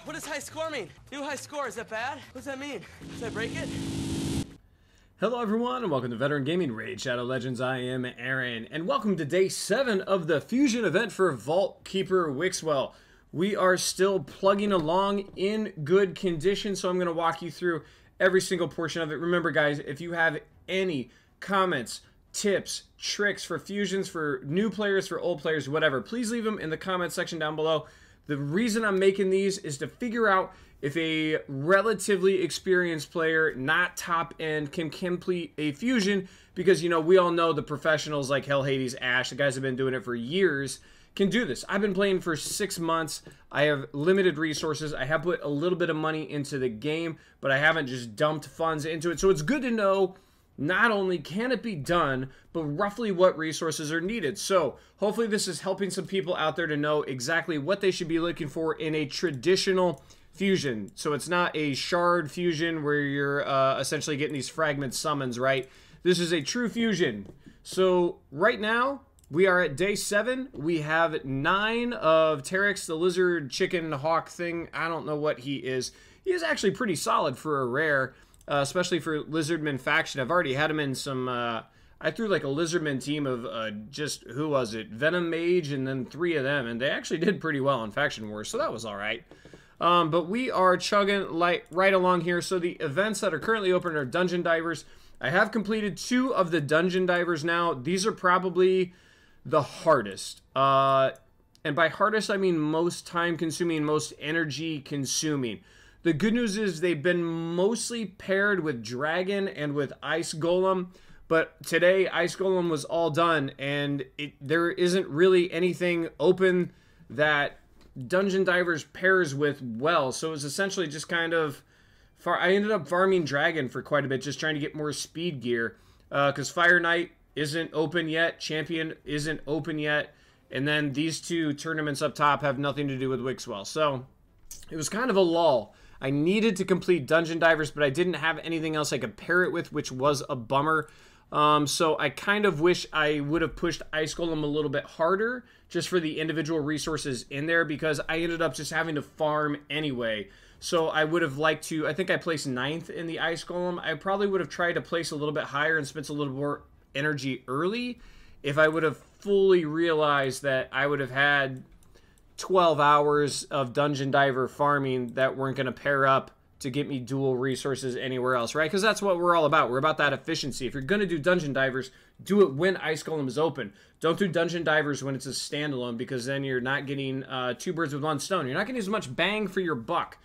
What does high score mean? New high score, is that bad? What does that mean? Did I break it? Hello everyone and welcome to Veteran Gaming Raid Shadow Legends. I am Aaron and welcome to day 7 of the fusion event for Vault Keeper Wixwell. We are still plugging along in good condition, so I'm going to walk you through every single portion of it. Remember guys, if you have any comments, tips, tricks for fusions, for new players, for old players, whatever, please leave them in the comment section down below. The reason I'm making these is to figure out if a relatively experienced player, not top end, can complete a fusion, because, you know, we all know the professionals like Hell, Hades, Ash, the guys have been doing it for years, can do this. I've been playing for 6 months. I have limited resources. I have put a little bit of money into the game, but I haven't just dumped funds into it. So it's good to know not only can it be done, but roughly what resources are needed. So hopefully this is helping some people out there to know exactly what they should be looking for in a traditional fusion. So it's not a shard fusion where you're essentially getting these fragment summons, right? This is a true fusion. So right now, we are at day 7. We have 9 of Terex, the lizard, chicken, hawk thing. I don't know what he is. He is actually pretty solid for a rare. Especially for Lizardman faction. I've already had him in some, I threw like a Lizardman team of just, who was it? Venom Mage and then 3 of them, and they actually did pretty well in Faction Wars, so that was alright. But we are chugging right along here. So the events that are currently open are Dungeon Divers. I have completed 2 of the Dungeon Divers now. These are probably the hardest. And by hardest, I mean most time consuming, most energy consuming. The good news is they've been mostly paired with Dragon and with Ice Golem, but today Ice Golem was all done, and there isn't really anything open that Dungeon Divers pairs with well, so it was essentially just kind of, I ended up farming Dragon for quite a bit, just trying to get more speed gear, because Fire Knight isn't open yet, Champion isn't open yet, and then these 2 tournaments up top have nothing to do with Wixwell, so it was kind of a lull. I needed to complete Dungeon Divers, but I didn't have anything else I could pair it with, which was a bummer. So I kind of wish I would have pushed Ice Golem a little bit harder, just for the individual resources in there, because I ended up just having to farm anyway. So I would have liked to, I think I placed 9th in the Ice Golem. I probably would have tried to place a little bit higher and spent a little more energy early if I would have fully realized that I would have had 12 hours of Dungeon Diver farming that weren't going to pair up to get me dual resources anywhere else, right? Because that's what we're all about. We're about that efficiency. If you're going to do Dungeon Divers, do it when Ice Golem is open. Don't do Dungeon Divers when it's a standalone, because then you're not getting 2 birds with 1 stone. You're not getting as much bang for your buck.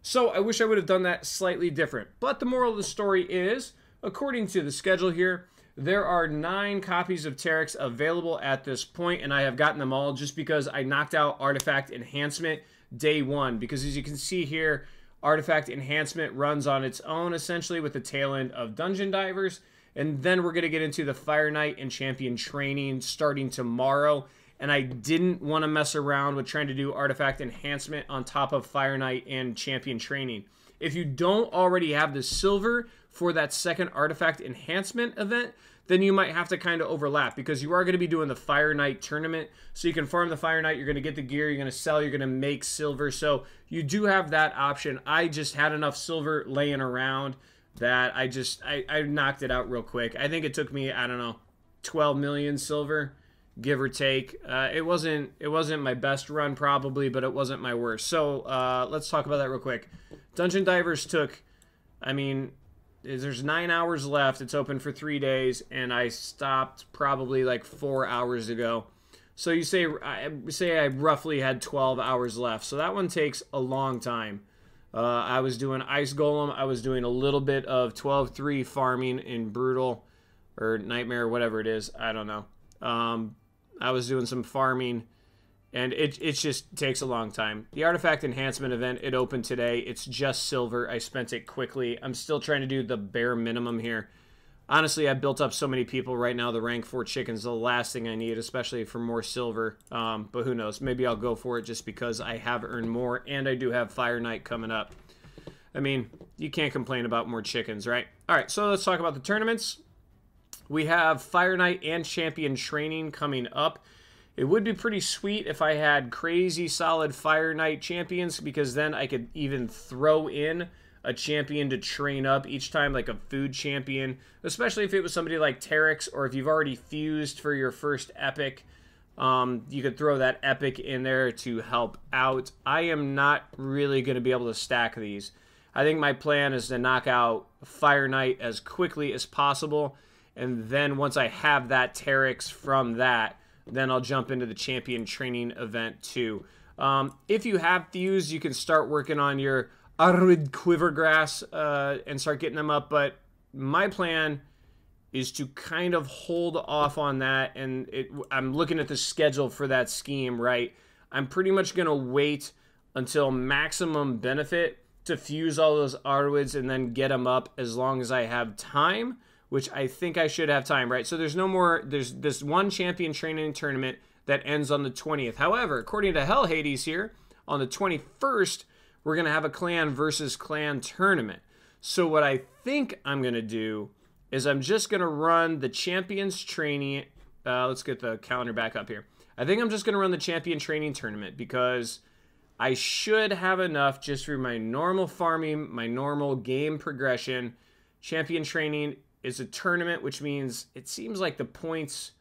So I wish I would have done that slightly different. But the moral of the story is, according to the schedule here, there are 9 copies of Terex available at this point, and I have gotten them all just because I knocked out Artifact Enhancement day 1. Because as you can see here, Artifact Enhancement runs on its own, essentially, with the tail end of Dungeon Divers. And then we're going to get into the Fire Knight and Champion Training starting tomorrow. And I didn't want to mess around with trying to do Artifact Enhancement on top of Fire Knight and Champion Training. If you don't already have the silver for that second Artifact Enhancement event, then you might have to kind of overlap, because you are going to be doing the Fire Knight tournament. So you can farm the Fire Knight, you're going to get the gear, you're going to sell, you're going to make silver. So you do have that option. I just had enough silver laying around that I knocked it out real quick. I think it took me, I don't know, 12 million silver, give or take. It wasn't my best run probably, but it wasn't my worst. So let's talk about that real quick. Dungeon Divers took, I mean, there's 9 hours left. It's open for 3 days, and I stopped probably like 4 hours ago. So you say I roughly had 12 hours left. So that one takes a long time. I was doing Ice Golem. I was doing a little bit of 12-3 farming in Brutal or Nightmare, whatever it is. I don't know. I was doing some farming, and it just takes a long time. The Artifact Enhancement event, it opened today. It's just silver. I spent it quickly. I'm still trying to do the bare minimum here. Honestly, I built up so many people right now. The rank 4 chicken's the last thing I need, especially for more silver. But who knows? Maybe I'll go for it just because I have earned more, and I do have Fire Knight coming up. I mean, you can't complain about more chickens, right? All right, so let's talk about the tournaments. We have Fire Knight and Champion Training coming up. It would be pretty sweet if I had crazy solid Fire Knight champions, because then I could even throw in a champion to train up each time, like a food champion, especially if it was somebody like Terex, or if you've already fused for your first epic. You could throw that epic in there to help out. I am not really going to be able to stack these. I think my plan is to knock out Fire Knight as quickly as possible, and then once I have that Terex from that, then I'll jump into the champion training event too. If you have fused, you can start working on your Arid Quivergrass and start getting them up, but my plan is to kind of hold off on that, and I'm looking at the schedule for that scheme, right? I'm pretty much going to wait until maximum benefit to fuse all those Arwids and then get them up as long as I have time, which I think I should have time, right? So there's no more, there's this one champion training tournament that ends on the 20th. However, according to Hell Hades here, on the 21st, we're going to have a clan versus clan tournament. So what I think I'm going to do is I'm just going to run the champions training. Let's get the calendar back up here. I think I'm just going to run the champion training tournament because I should have enough just for my normal farming, my normal game progression. Champion training is a tournament, which means it seems like the points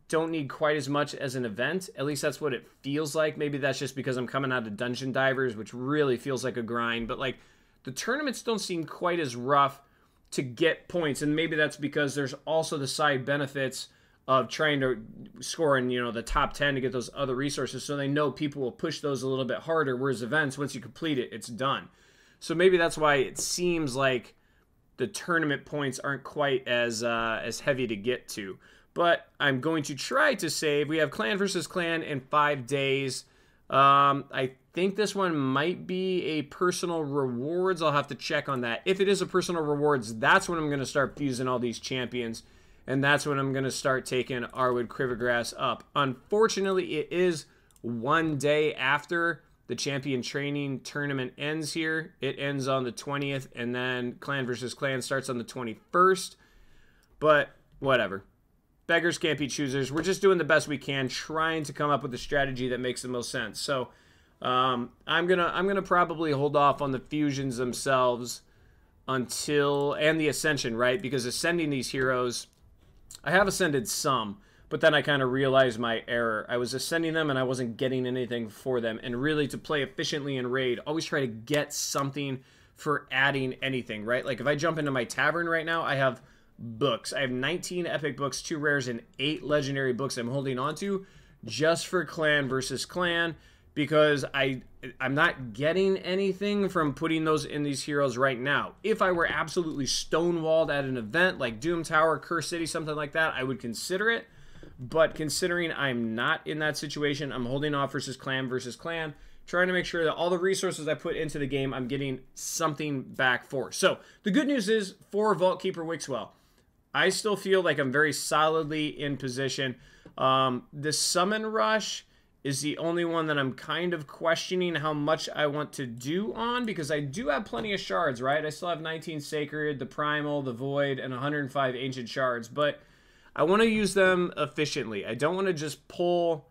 don't need quite as much as an event. At least that's what it feels like. Maybe that's just because I'm coming out of Dungeon Divers, which really feels like a grind. But like the tournaments don't seem quite as rough to get points, and maybe that's because there's also the side benefits of trying to score in, the top 10 to get those other resources, so they know people will push those a little bit harder, whereas events, once you complete it, it's done. So maybe that's why it seems like the tournament points aren't quite as heavy to get to. But I'm going to try to save. We have clan versus clan in 5 days. I think this one might be a personal rewards. I'll have to check on that. If it is a personal rewards, that's when I'm going to start fusing all these champions. And that's when I'm going to start taking Arwood Quivergrass up. Unfortunately, it is 1 day after the champion training tournament ends here. It ends on the 20th, and then clan versus clan starts on the 21st. But whatever. Beggars can't be choosers. We're just doing the best we can, trying to come up with a strategy that makes the most sense. So I'm gonna probably hold off on the fusions themselves until, and the ascension, right? Because ascending these heroes, I have ascended some, but then I kind of realized my error. I was ascending them and I wasn't getting anything for them. And really, to play efficiently in raid, always try to get something for adding anything, right? Like if I jump into my tavern right now, I have books. I have 19 epic books, 2 rares, and 8 legendary books I'm holding on to just for clan versus clan, because I'm not getting anything from putting those in these heroes right now. If I were absolutely stonewalled at an event like Doom Tower, Curse City, something like that, I would consider it. But considering I'm not in that situation, I'm holding off versus clan, trying to make sure that all the resources I put into the game, I'm getting something back for. So the good news is for Vault Keeper Wixwell, I still feel like I'm very solidly in position. The Summon Rush is the only one that I'm kind of questioning how much I want to do on, because I do have plenty of shards, right? I still have 19 Sacred, the Primal, the Void, and 105 Ancient Shards, but I want to use them efficiently. I don't want to just pull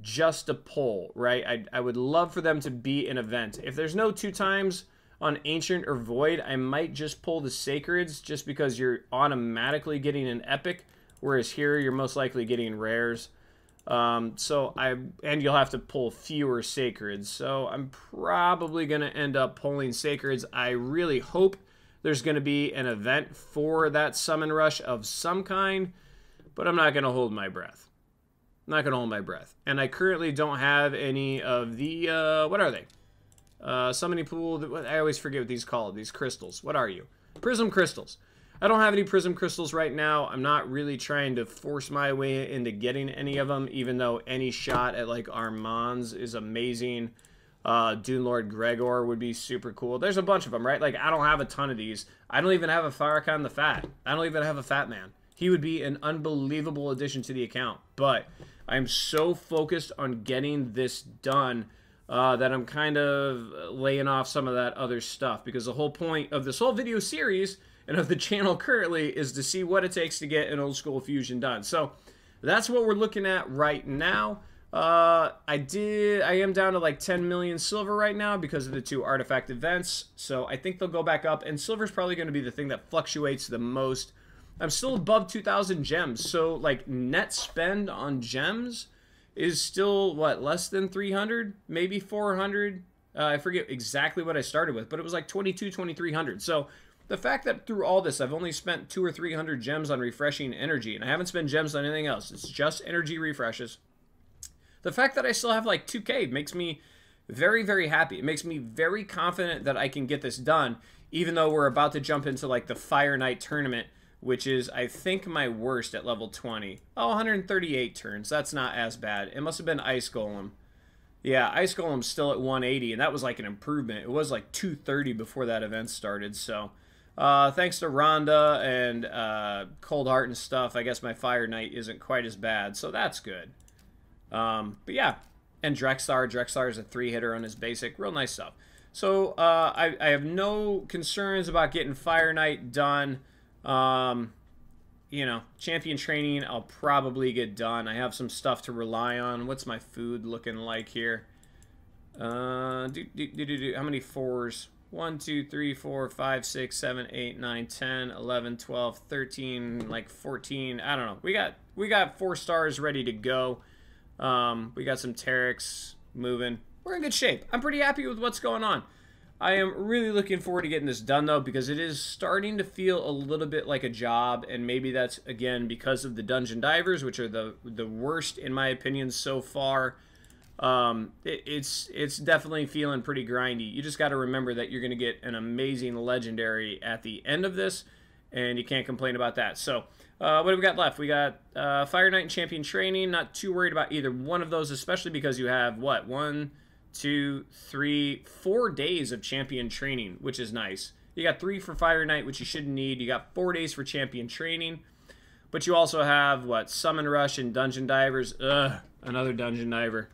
just to pull, right? I would love for them to be an event. If there's no 2 times on Ancient or Void, I might just pull the Sacreds just because you're automatically getting an epic, whereas here you're most likely getting rares. And you'll have to pull fewer Sacreds. So I'm probably going to end up pulling Sacreds. I really hope there's going to be an event for that Summon Rush of some kind, but I'm not going to hold my breath. I'm not going to hold my breath. And I currently don't have any of the, what are they? Summoning pool, I always forget what these called, these crystals. What are you? Prism crystals. I don't have any prism crystals right now. I'm not really trying to force my way into getting any of them, even though any shot at like Armand's is amazing. Dune Lord Gregor would be super cool. There's a bunch of them, right? Like I don't have a ton of these. I don't even have a Farrakhan the Fat. I don't even have a Fat Man. He would be an unbelievable addition to the account. But I'm so focused on getting this done that I'm kind of laying off some of that other stuff, because the whole point of this whole video series and of the channel currently is to see what it takes to get an old school fusion done. So that's what we're looking at right now. I am down to like 10 million silver right now because of the 2 artifact events. So I think they'll go back up, and silver's probably going to be the thing that fluctuates the most. I'm still above 2,000 gems. So like net spend on gems is still, what, less than 300, maybe 400. I forget exactly what I started with, but it was like 2,300. So the fact that through all this, I've only spent 200 or 300 gems on refreshing energy, and I haven't spent gems on anything else. It's just energy refreshes. The fact that I still have like 2K makes me very, very happy. It makes me very confident that I can get this done, even though we're about to jump into like the Fire Knight tournament, which is, I think, my worst at level 20. Oh, 138 turns. That's not as bad. It must have been Ice Golem. Yeah, Ice Golem's still at 180, and that was like an improvement. It was like 230 before that event started, so thanks to Rhonda and Cold Heart and stuff, I guess my Fire Knight isn't quite as bad, so that's good. But yeah, and Drexar is a 3-hitter on his basic. Real nice stuff. So I have no concerns about getting Fire Knight done. You know, champion training I'll probably get done. I have some stuff to rely on. What's my food looking like here? How many 4s? 1, 2, 3, 4, 5, 6, 7, 8, 9, 10, 11, 12, 13, like 14. I don't know. We got 4 stars ready to go. We got some Terex moving. We're in good shape. I'm pretty happy with what's going on. I am really looking forward to getting this done, though, because it is starting to feel a little bit like a job, and maybe that's, again, because of the dungeon divers, which are the worst, in my opinion, so far. It's definitely feeling pretty grindy. You just got to remember that you're going to get an amazing legendary at the end of this, and you can't complain about that. So, what do we got left? We got Fire Knight and Champion Training. Not too worried about either one of those, especially because you have, what, 1, 2, 3, 4 days of Champion Training, which is nice. You got 3 for Fire Knight, which you shouldn't need. You got 4 days for Champion Training. But you also have, what, Summon Rush and Dungeon Divers. Ugh, another Dungeon Diver.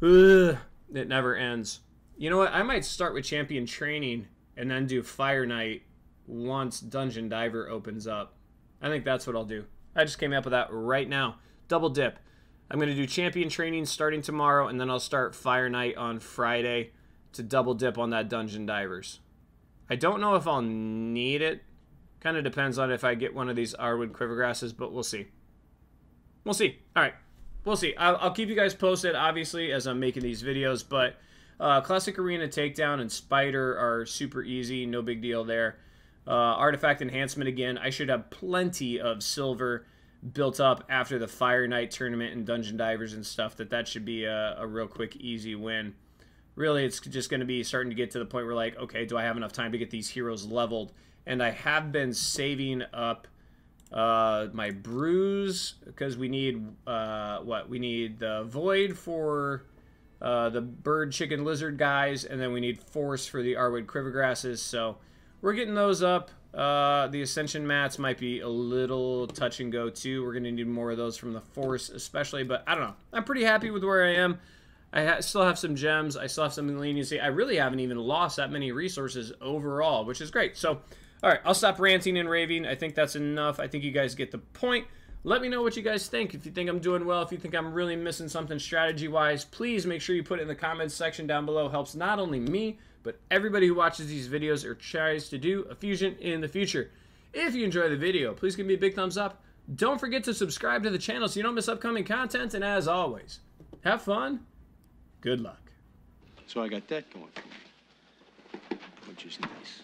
Ugh, it never ends. You know what? I might start with Champion Training and then do Fire Knight once Dungeon Diver opens up. I think that's what I'll do. I just came up with that right now. Double dip. I'm going to do Champion Training starting tomorrow, and then I'll start Fire Knight on Friday to double dip on that Dungeon Divers. I don't know if I'll need it. Kind of depends on if I get one of these Arwood Quivergrasses, but we'll see. We'll see. All right. We'll see. I'll keep you guys posted, obviously, as I'm making these videos, but Classic Arena Takedown and Spider are super easy. No big deal there. Artifact Enhancement, again, I should have plenty of silver built up after the Fire Knight tournament and Dungeon Divers and stuff, that should be a real quick, easy win. Really, it's just going to be starting to get to the point where, like, okay, do I have enough time to get these heroes leveled? And I have been saving up my brews, because we need, what? We need the Void for the Bird, Chicken, Lizard guys, and then we need Force for the Arwood Quivergrasses, so we're getting those up. The Ascension mats might be a little touch and go too. We're going to need more of those from the Force especially, but I don't know. I'm pretty happy with where I am. I still have some gems. I still have some leniency. I really haven't even lost that many resources overall, which is great. So, all right, I'll stop ranting and raving. I think that's enough. I think you guys get the point. Let me know what you guys think. If you think I'm doing well, if you think I'm really missing something strategy-wise, please make sure you put it in the comments section down below. Helps not only me, but everybody who watches these videos or tries to do a fusion in the future. If you enjoy the video, please give me a big thumbs up. Don't forget to subscribe to the channel so you don't miss upcoming content. And as always, have fun. Good luck. So I got that going for me, which is nice.